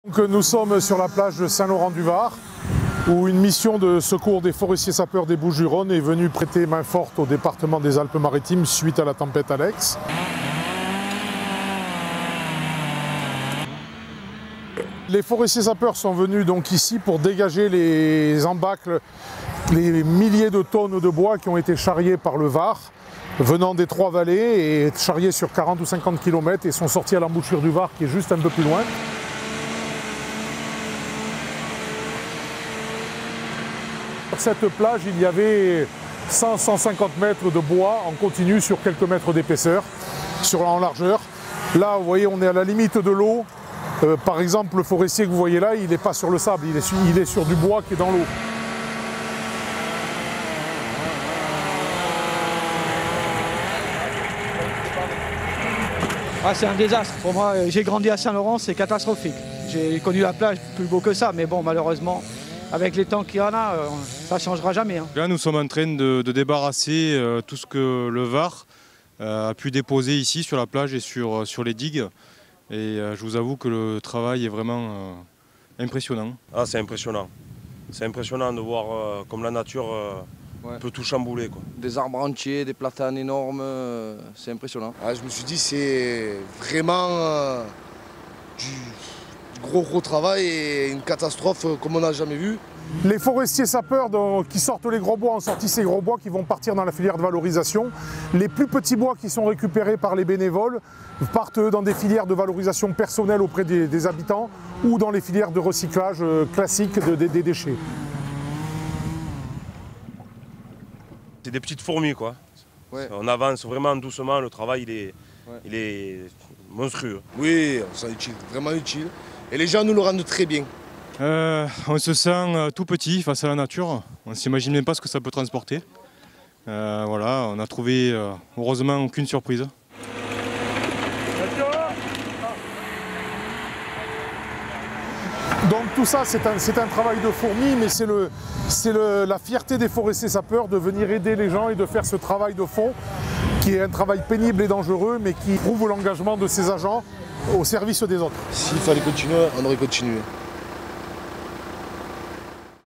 Donc, nous sommes sur la plage de Saint-Laurent-du-Var où une mission de secours des forestiers sapeurs des Bouches-du-Rhône est venue prêter main forte au département des Alpes-Maritimes suite à la tempête Alex. Les forestiers sapeurs sont venus donc ici pour dégager les embâcles, les milliers de tonnes de bois qui ont été charriés par le Var, venant des trois vallées et charriés sur 40 ou 50 km et sont sortis à l'embouchure du Var qui est juste un peu plus loin. Sur cette plage, il y avait 100-150 mètres de bois en continu sur quelques mètres d'épaisseur, en largeur. Là, vous voyez, on est à la limite de l'eau. Par exemple, le forestier que vous voyez là, il n'est pas sur le sable, il est sur du bois qui est dans l'eau. Ah, c'est un désastre. Pour moi, j'ai grandi à Saint-Laurent, c'est catastrophique. J'ai connu la plage plus beau que ça, mais bon, malheureusement, avec les temps qu'il y en a, ça ne changera jamais. Là, nous sommes en train de débarrasser tout ce que le Var a pu déposer ici sur la plage et sur les digues. Et je vous avoue que le travail est vraiment impressionnant. Ah, c'est impressionnant. C'est impressionnant de voir comme la nature peut tout chambouler, quoi. Des arbres entiers, des platanes énormes, c'est impressionnant. Ah, je me suis dit c'est vraiment du gros travail et une catastrophe comme on n'a jamais vu. Les forestiers sapeurs qui sortent les gros bois ont sorti ces gros bois qui vont partir dans la filière de valorisation. Les plus petits bois qui sont récupérés par les bénévoles partent dans des filières de valorisation personnelle auprès des habitants ou dans les filières de recyclage classiques des déchets. C'est des petites fourmis, quoi. Ouais. On avance vraiment doucement, le travail il est monstrueux. Oui, on sent utile, vraiment utile. Et les gens nous le rendent très bien. On se sent tout petit face à la nature. On ne s'imagine même pas ce que ça peut transporter. Voilà, on n'a trouvé heureusement aucune surprise. Donc tout ça, c'est un travail de fourmi, mais c'est la fierté des forestiers sapeurs de venir aider les gens et de faire ce travail de fond, qui est un travail pénible et dangereux, mais qui prouve l'engagement de ces agents au service des autres. S'il fallait continuer, on aurait continué.